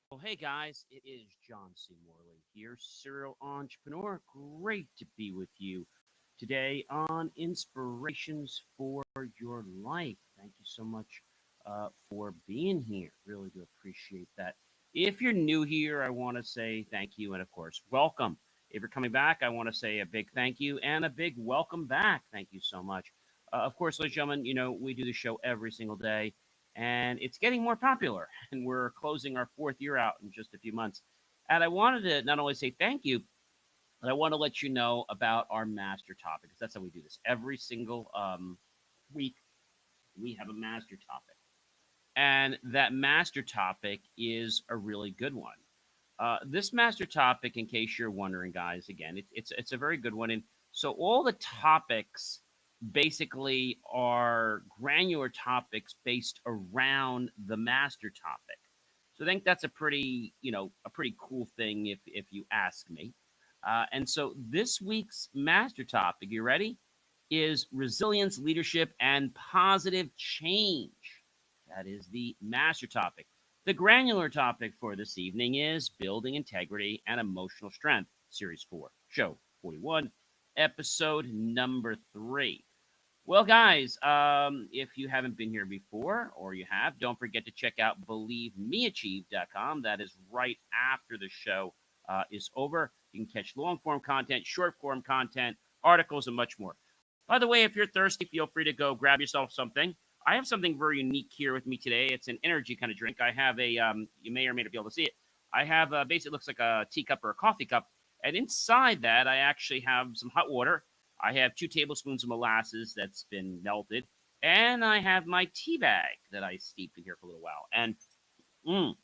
Well, hey guys, it is John C. Morley here, serial entrepreneur. Great to be with you today on Inspirations for Your Life. Thank you so much for being here. Really do appreciate that. If you're new here, I want to say thank you and, of course, welcome. If you're coming back, I want to say a big thank you and a big welcome back. Thank you so much. Of course, ladies and gentlemen, we do the show every single day and it's getting more popular. And we're closing our fourth year out in just a few months. And I wanted to not only say thank you, but I want to let you know about our master topic because that's how we do this. Every single week, we have a master topic, and that master topic is a really good one. This master topic, in case you're wondering, guys, again, it's a very good one. And so all the topics basically are granular topics based around the master topic. So I think that's a pretty cool thing if you ask me. And so this week's master topic, you ready? Is resilience, leadership, and positive change. That is the master topic. The granular topic for this evening is building integrity and emotional strength, Series 4, Show 41, Episode number 3. Well, guys, if you haven't been here before, or you have, don't forget to check out believemeachieve.com. That is right after the show is over. You can catch long form content, short form content, articles, and much more. By the way, if you're thirsty, feel free to go grab yourself something. I have something very unique here with me today. It's an energy kind of drink. I have you may or may not be able to see it. I have basically looks like a teacup or a coffee cup, and inside that, I actually have some hot water. I have 2 tablespoons of molasses that's been melted, and I have my tea bag that I steeped in here for a little while. And mm,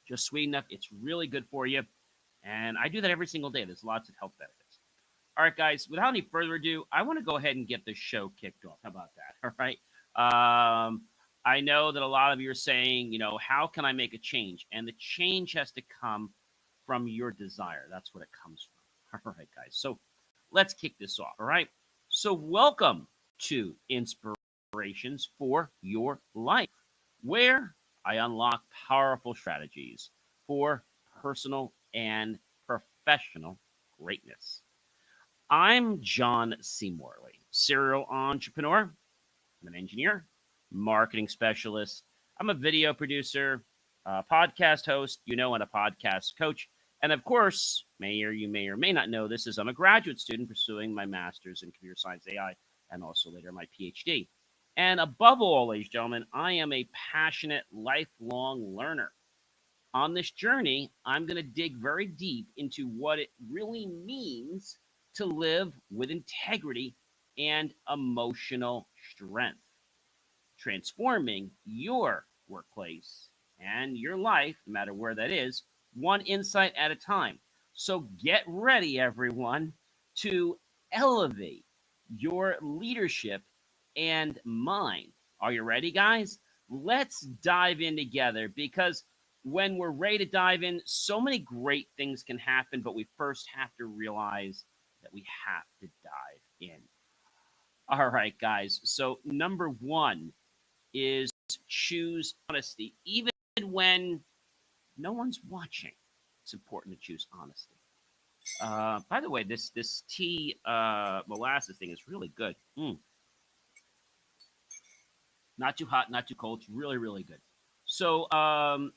just sweet enough. It's really good for you, and I do that every single day. There's lots of health benefits. All right, guys, without any further ado, I want to go ahead and get the show kicked off. How about that? All right. I know that a lot of you are saying, how can I make a change? And the change has to come from your desire. That's what it comes from. All right, guys. So let's kick this off. All right. So, welcome to Inspirations for Your Life, where I unlock powerful strategies for personal and professional greatness. I'm John C. Morley, serial entrepreneur. I'm an engineer, marketing specialist. I'm a video producer, a podcast host, and a podcast coach. And of course, you may or may not know this, is I'm a graduate student pursuing my master's in computer science AI and also later my PhD. And above all, ladies and gentlemen, I am a passionate, lifelong learner. On this journey, I'm going to dig very deep into what it really means to live with integrity and emotional strength, transforming your workplace and your life, no matter where that is, one insight at a time. So get ready, everyone, to elevate your leadership and mind. Are you ready, guys? Let's dive in together because when we're ready to dive in, so many great things can happen, but we first have to realize that we have to dive in. All right, guys. So, number one is choose honesty, even when no one's watching. It's important to choose honesty. By the way, this tea molasses thing is really good. Not too hot, not too cold. It's really, really good. So, I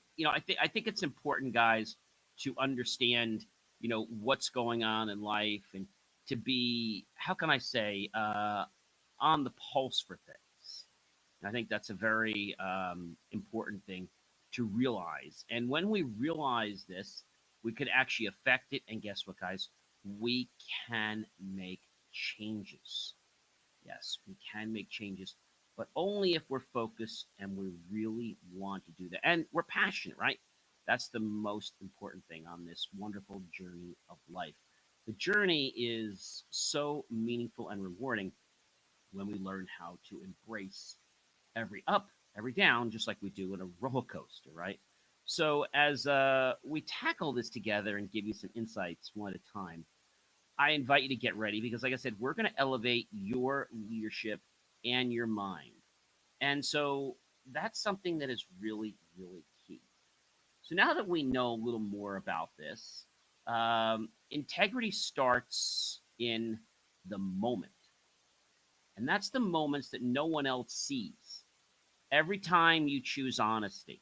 think it's important, guys, to understand, what's going on in life and to be, how can I say, on the pulse for things. And I think that's a very important thing to realize. And when we realize this, we could actually affect it. And guess what, guys? We can make changes. Yes, we can make changes, but only if we're focused and we really want to do that. And we're passionate, right? That's the most important thing on this wonderful journey of life. The journey is so meaningful and rewarding when we learn how to embrace every up, every down, just like we do in a roller coaster, right? So, as we tackle this together and give you some insights one at a time, I invite you to get ready because, like I said, we're going to elevate your leadership and your mind. And so that's something that is really, really key. So now that we know a little more about this, integrity starts in the moment. And that's the moments that no one else sees. Every time you choose honesty,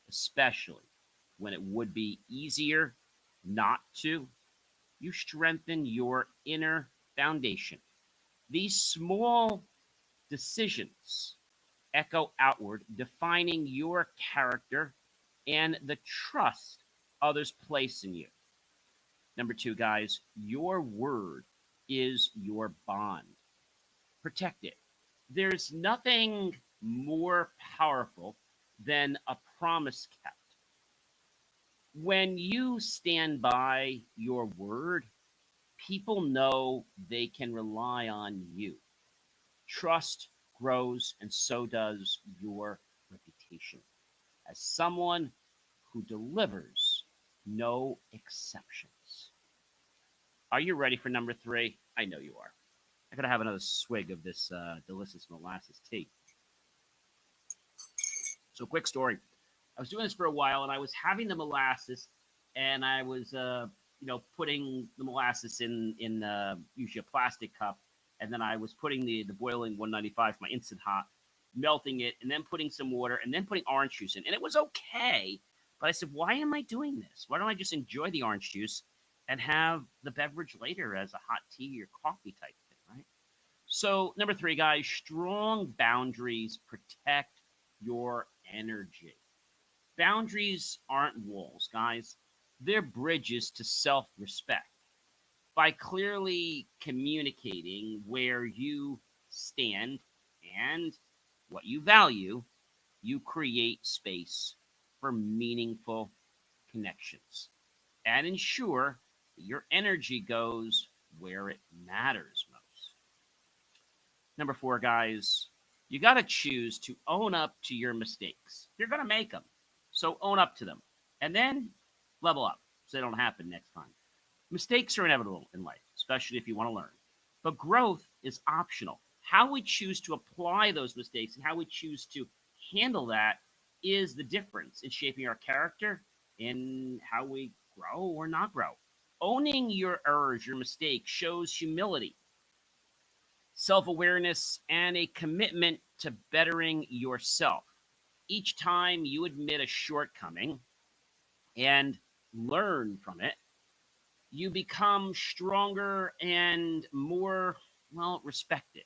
especially when it would be easier not to, you strengthen your inner foundation. These small decisions echo outward, defining your character and the trust others place in you. Number two, guys, your word is your bond. Protect it. There's nothing more powerful than a promise kept. When you stand by your word, people know they can rely on you. Trust grows, and so does your reputation as someone who delivers, no exceptions. Are you ready for number three? I know you are. I gotta have another swig of this delicious molasses tea. So, quick story. I was doing this for a while, and I was having the molasses, and I was, putting the molasses in usually a plastic cup, and then I was putting the boiling 195, my instant hot, melting it, and then putting some water, and then putting orange juice in, and it was okay. But I said, why am I doing this? Why don't I just enjoy the orange juice and have the beverage later as a hot tea or coffee type thing, right? So number three, guys, strong boundaries protect your energy. Boundaries aren't walls, guys. They're bridges to self respect. By clearly communicating where you stand and what you value, you create space for meaningful connections and ensure that your energy goes where it matters most. Number four, guys, you got to choose to own up to your mistakes. You're going to make them. So own up to them and then level up so they don't happen next time. Mistakes are inevitable in life, especially if you want to learn. But growth is optional. How we choose to apply those mistakes and how we choose to handle that is the difference in shaping our character, in how we grow or not grow. Owning your errors, your mistakes, shows humility, self awareness, and a commitment to bettering yourself. Each time you admit a shortcoming and learn from it, you become stronger and more, well, respected.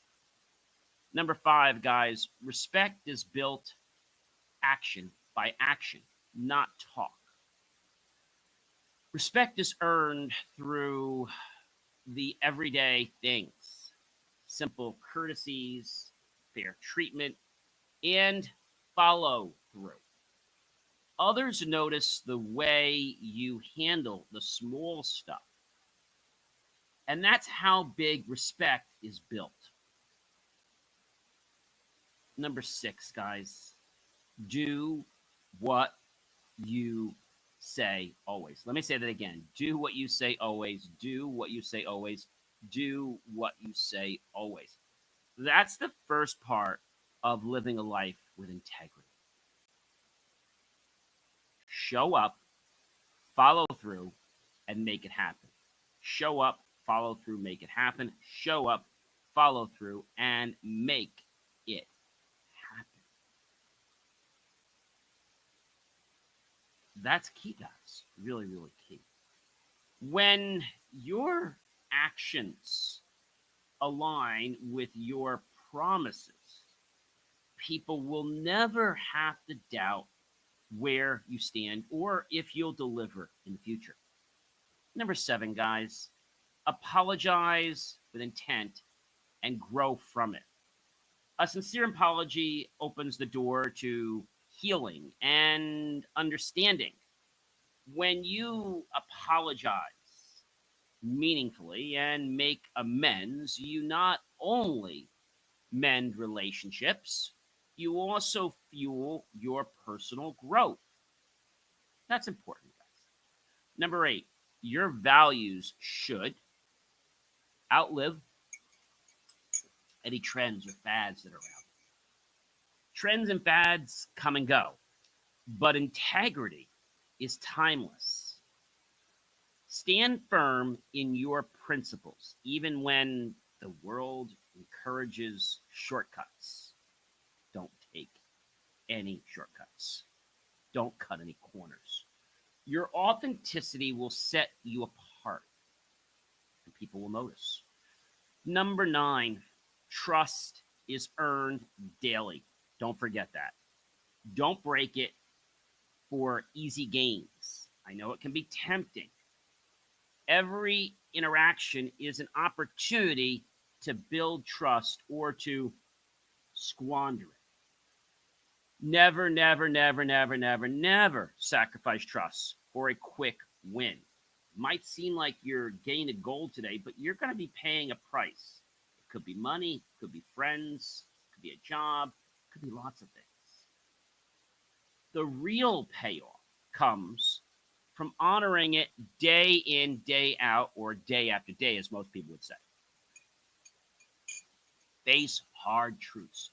Number five, guys, respect is built action by action, not talk. Respect is earned through the everyday things, simple courtesies, fair treatment, and follow through. Others notice the way you handle the small stuff. And that's how big respect is built. Number six, guys, do what you say always. Let me say that again. Do what you say always. Do what you say always. Do what you say always. That's the first part of living a life with integrity. Show up, follow through, and make it happen. Show up, follow through, make it happen. Show up, follow through, and make it happen. That's key, guys. Really, really key. When your actions align with your promises, people will never have to doubt where you stand or if you'll deliver in the future. Number seven, guys, apologize with intent and grow from it. A sincere apology opens the door to healing and understanding. When you apologize meaningfully and make amends, you not only mend relationships, you also fuel your personal growth. That's important, guys. Number eight, your values should outlive any trends or fads that are around. Trends and fads come and go, but integrity is timeless. Stand firm in your principles, even when the world encourages shortcuts. Don't take any shortcuts. Don't cut any corners. Your authenticity will set you apart, and people will notice. Number 9, trust is earned daily. Don't forget that. Don't break it for easy gains. I know it can be tempting. Every interaction is an opportunity to build trust or to squander it. Never, never, never, never, never, never sacrifice trust for a quick win. It might seem like you're getting a goal today, but you're going to be paying a price. It could be money, it could be friends, it could be a job, it could be lots of things. The real payoff comes from honoring it day in, day out, or day after day, as most people would say. Face hard truths.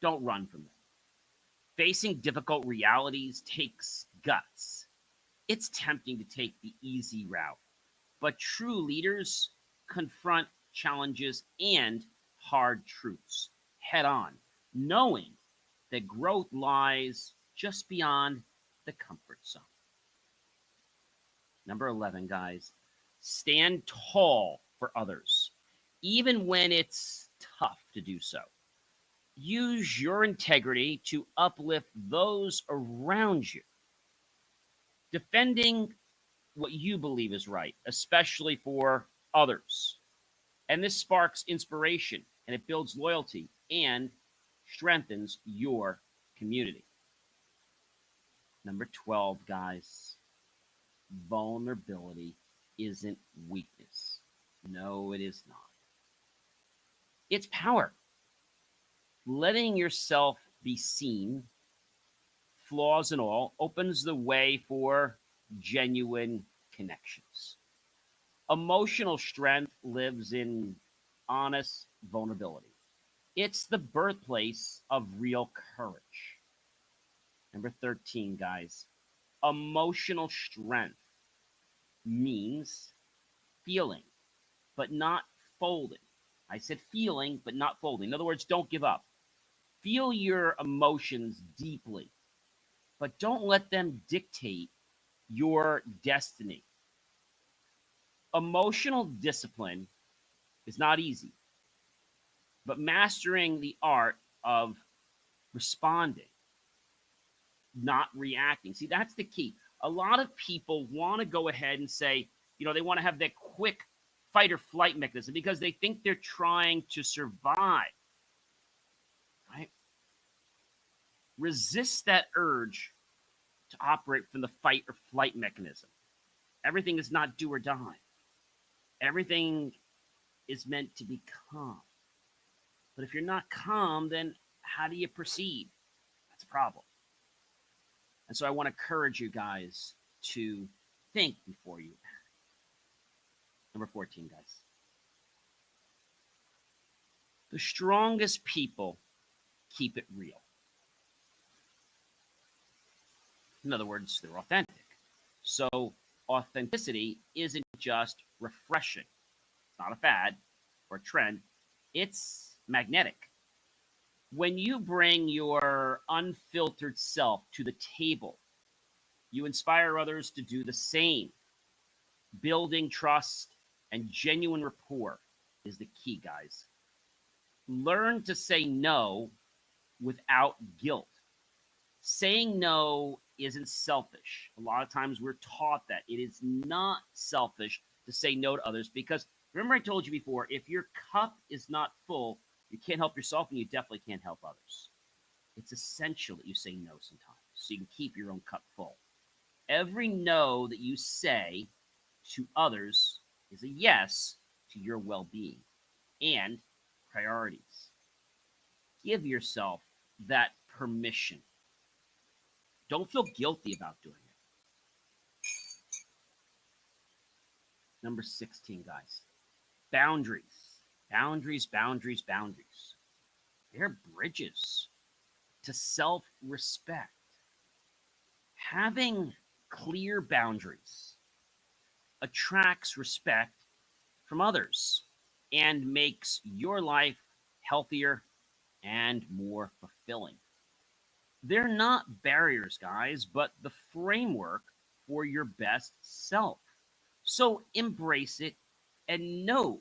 Don't run from them. Facing difficult realities takes guts. It's tempting to take the easy route, but true leaders confront challenges and hard truths head on, knowing that growth lies just beyond the comfort zone. Number 11, guys, stand tall for others, even when it's tough to do so. Use your integrity to uplift those around you. Defending what you believe is right, especially for others. And this sparks inspiration and it builds loyalty and strengthens your community. Number 12, guys, vulnerability isn't weakness. No, it is not. It's power. Letting yourself be seen, flaws and all, opens the way for genuine connections. Emotional strength lives in honest vulnerability. It's the birthplace of real courage. Number 13, guys, emotional strength means feeling, but not folding. I said feeling, but not folding. In other words, don't give up. Feel your emotions deeply, but don't let them dictate your destiny. Emotional discipline is not easy, but mastering the art of responding, not reacting. See, that's the key. A lot of people want to go ahead and say, they want to have that quick fight or flight mechanism because they think they're trying to survive, right? Resist that urge to operate from the fight or flight mechanism. Everything is not do or die. Everything is meant to be calm. But if you're not calm, then how do you proceed? That's a problem. And so I want to encourage you guys to think before you act. Number 14, guys. The strongest people keep it real. In other words, they're authentic. So authenticity isn't just refreshing. It's not a fad or a trend. It's magnetic. When you bring your unfiltered self to the table, you inspire others to do the same. Building trust and genuine rapport is the key, guys. Learn to say no without guilt. Saying no isn't selfish. A lot of times we're taught that it is not selfish to say no to others because remember I told you before, if your cup is not full, you can't help yourself and you definitely can't help others. It's essential that you say no sometimes so you can keep your own cup full. Every no that you say to others is a yes to your well-being and priorities. Give yourself that permission. Don't feel guilty about doing it. Number 16, guys. Boundaries. Boundaries, boundaries, boundaries. They're bridges to self-respect. Having clear boundaries, attracts respect from others, and makes your life healthier and more fulfilling. They're not barriers, guys, but the framework for your best self. So embrace it and know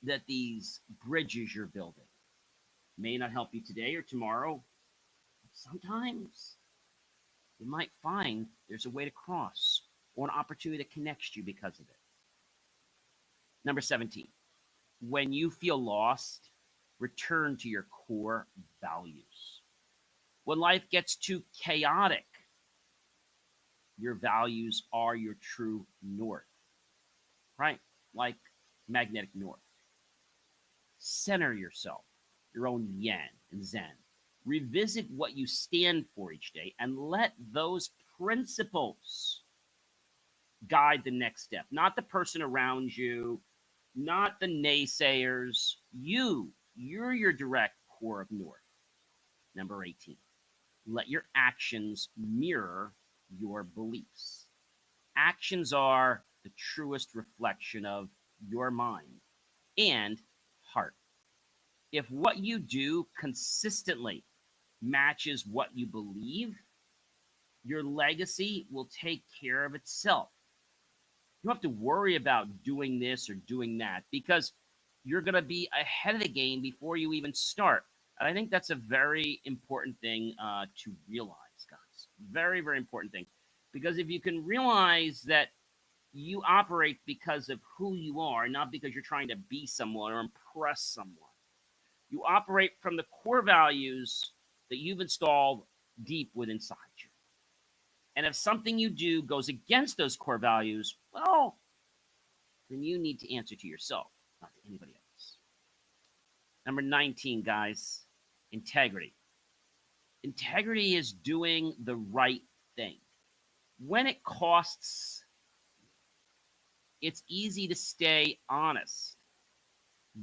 that these bridges you're building may not help you today or tomorrow. Sometimes you might find there's a way to cross or an opportunity that connects you because of it. Number 17, when you feel lost, return to your core values. When life gets too chaotic, your values are your true north, right? Like magnetic north. Center yourself, your own yen and zen. Revisit what you stand for each day and let those principles guide the next step. Not the person around you, not the naysayers. You're your direct core of north. Number 18, let your actions mirror your beliefs. Actions are the truest reflection of your mind and heart. If what you do consistently matches what you believe, your legacy will take care of itself. You don't have to worry about doing this or doing that because you're going to be ahead of the game before you even start. And I think that's a very important thing to realize, guys. Very, very important thing. Because if you can realize that you operate because of who you are, not because you're trying to be someone or impress someone, you operate from the core values that you've installed deep within inside you. And if something you do goes against those core values, well, then you need to answer to yourself, not to anybody else. Number 19, guys, integrity. Integrity is doing the right thing. When it costs, it's easy to stay honest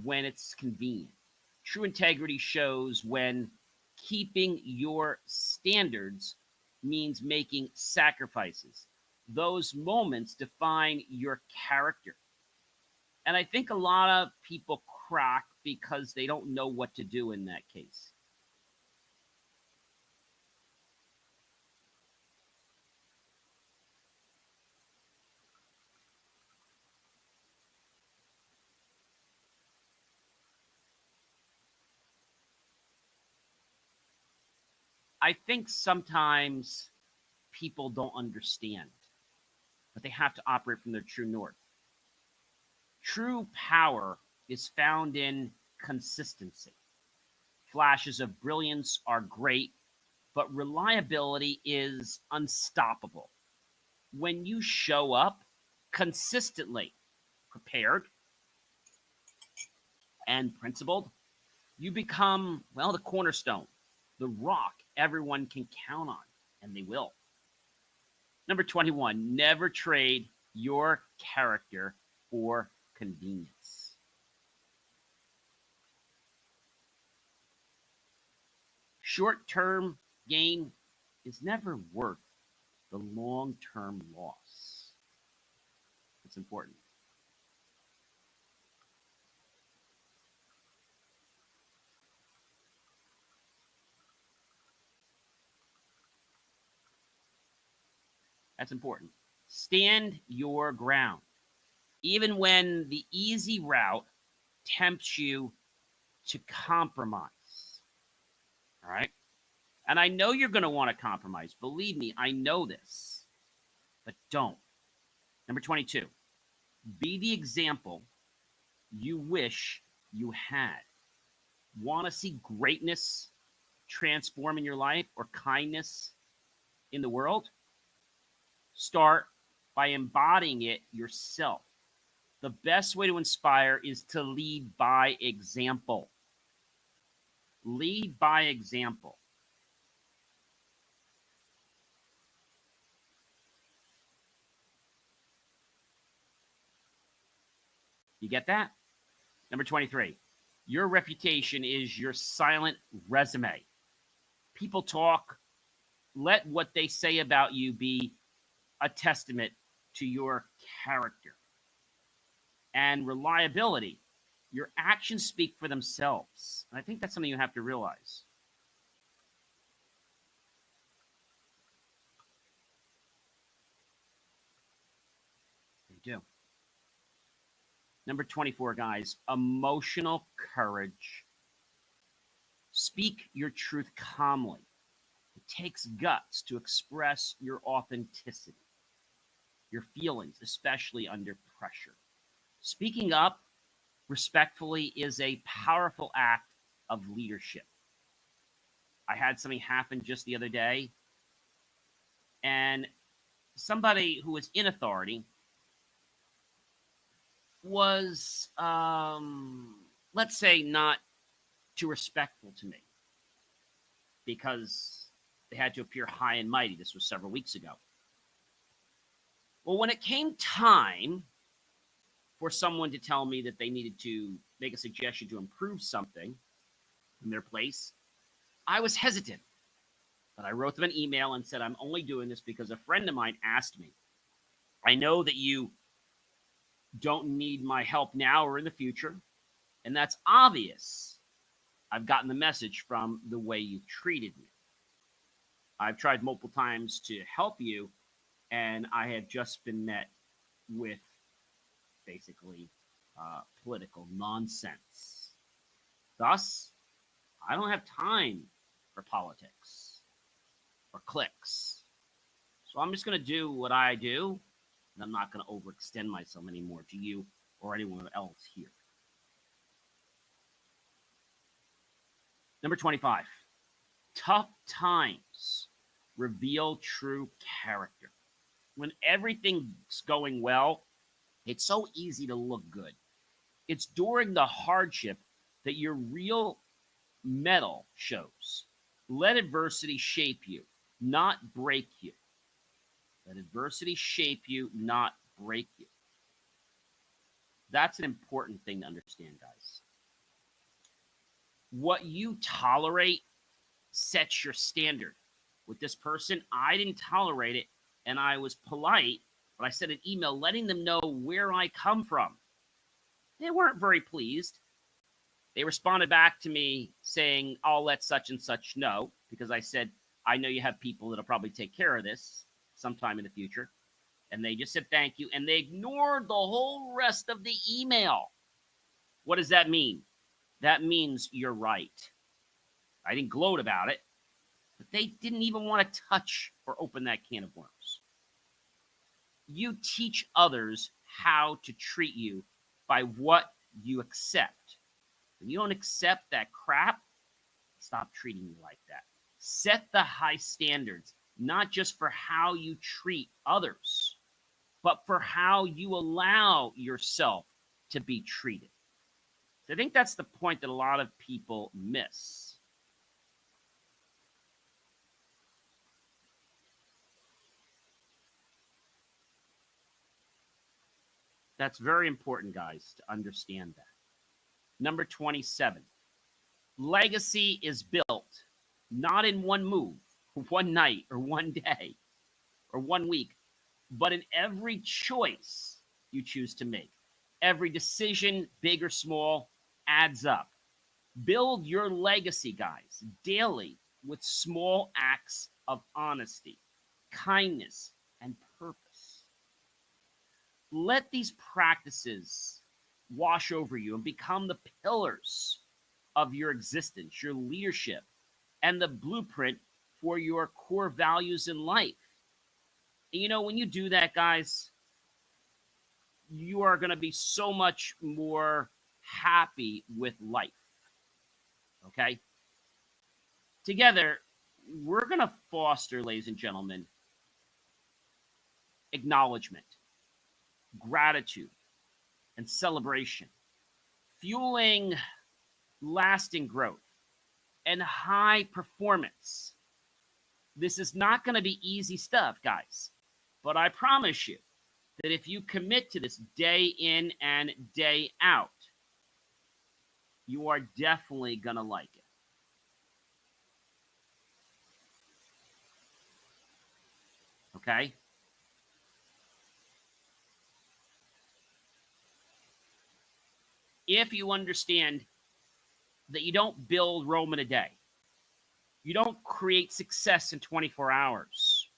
when it's convenient. True integrity shows when keeping your standards means making sacrifices. Those moments define your character. And I think a lot of people crack because they don't know what to do in that case. I think sometimes people don't understand, but they have to operate from their true north. True power is found in consistency. Flashes of brilliance are great, but reliability is unstoppable. When you show up consistently, prepared and principled, you become, well, the cornerstone, the rock everyone can count on, and they will. Number 21, never trade your character for convenience. Short term gain is never worth the long term loss. It's important. That's important. Stand your ground. Even when the easy route tempts you to compromise. All right. And I know you're going to want to compromise. Believe me, I know this. But don't. Number 22, be the example you wish you had. Want to see greatness transform in your life or kindness in the world? Start by embodying it yourself. The best way to inspire is to lead by example. Lead by example. You get that? Number 23, your reputation is your silent resume. People talk, let what they say about you be a testament to your character. And reliability, your actions speak for themselves. And I think that's something you have to realize. They do. Number 24, guys, emotional courage. Speak your truth calmly. It takes guts to express your authenticity, your feelings, especially under pressure. Speaking up respectfully is a powerful act of leadership. I had something happen just the other day, and somebody who was in authority was, let's say, not too respectful to me because they had to appear high and mighty. This was several weeks ago. Well, when it came time for someone to tell me that they needed to make a suggestion to improve something in their place, I was hesitant. But I wrote them an email and said, I'm only doing this because a friend of mine asked me. I know that you don't need my help now or in the future, and that's obvious. I've gotten the message from the way you've treated me. I've tried multiple times to help you, and I have just been met with basically political nonsense. Thus, I don't have time for politics or clicks. So I'm just going to do what I do, and I'm not going to overextend myself anymore to you or anyone else here. Number 25, tough times reveal true character. When everything's going well, it's so easy to look good. It's during the hardship that your real mettle shows. Let adversity shape you, not break you. Let adversity shape you, not break you. That's an important thing to understand, guys. What you tolerate sets your standard. With this person, I didn't tolerate it, and I was polite, but I sent an email letting them know where I come from. They weren't very pleased. They responded back to me saying, I'll let such and such know, because I said, I know you have people that'll probably take care of this sometime in the future. And they just said thank you, and they ignored the whole rest of the email. What does that mean? That means you're right. I didn't gloat about it, but they didn't even want to touch or open that can of worms. You teach others how to treat you by what you accept. When you don't accept that crap, stop treating you like that. Set the high standards, not just for how you treat others, but for how you allow yourself to be treated. So I think that's the point that a lot of people miss. That's very important, guys, to understand that. Number 27, legacy is built not in one move, one night, or one day, or 1 week, but in every choice you choose to make. Every decision, big or small, adds up. Build your legacy, guys, daily with small acts of honesty, kindness, and purpose. Let these practices wash over you and become the pillars of your existence, your leadership, and the blueprint for your core values in life. And you know, when you do that, guys, you are going to be so much more happy with life. Okay? Together, we're going to foster, ladies and gentlemen, acknowledgement, gratitude, and celebration, fueling lasting growth and high performance. This is not going to be easy stuff, guys, but I promise you that if you commit to this day in and day out, you are definitely going to like it. Okay? if you understand that you don't build Rome in a day, you don't create success in 24 hours.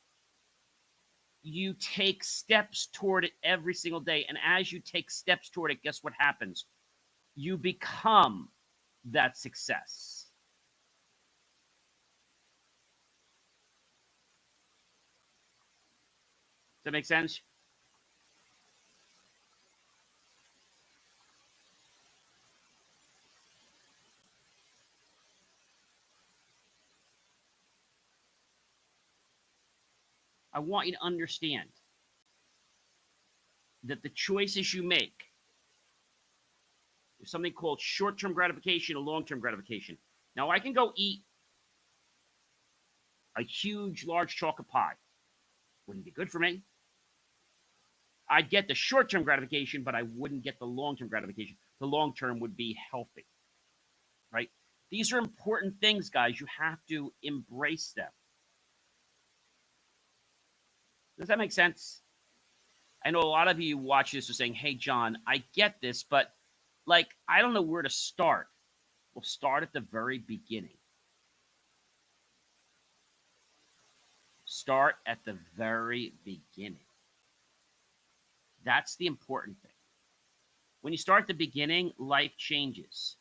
You take steps toward it every single day. And as you take steps toward it, guess what happens? You become that success. Does that make sense? I want you to understand that the choices you make, there's something called short-term gratification and long-term gratification. Now, I can go eat a huge, large chocolate pie. Wouldn't be good for me. I'd get the short-term gratification, but I wouldn't get the long-term gratification. The long-term would be healthy, right? These are important things, guys. You have to embrace them. Does that make sense? I know a lot of you watch this are saying, hey, John, I get this, but like, I don't know where to start. Well, start at the very beginning. Start at the very beginning. That's the important thing. When you start at the beginning, life changes.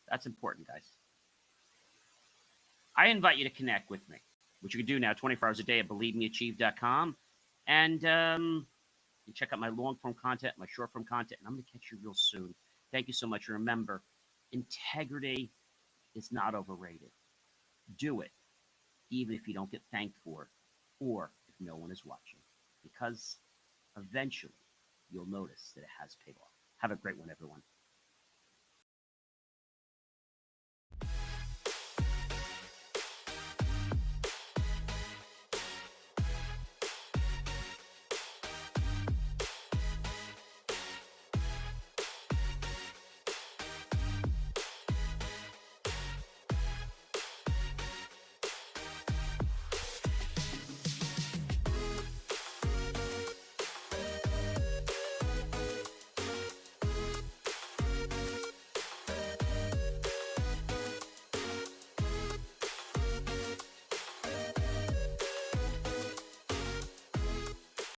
That's important, guys. I invite you to connect with me, which you can do now 24 hours a day at believemeachieve.com. And you check out my long form content, my short form content, and I'm going to catch you real soon. Thank you so much. And remember, integrity is not overrated. Do it, even if you don't get thanked for it or if no one is watching, because eventually you'll notice that it has paid off. Have a great one, everyone.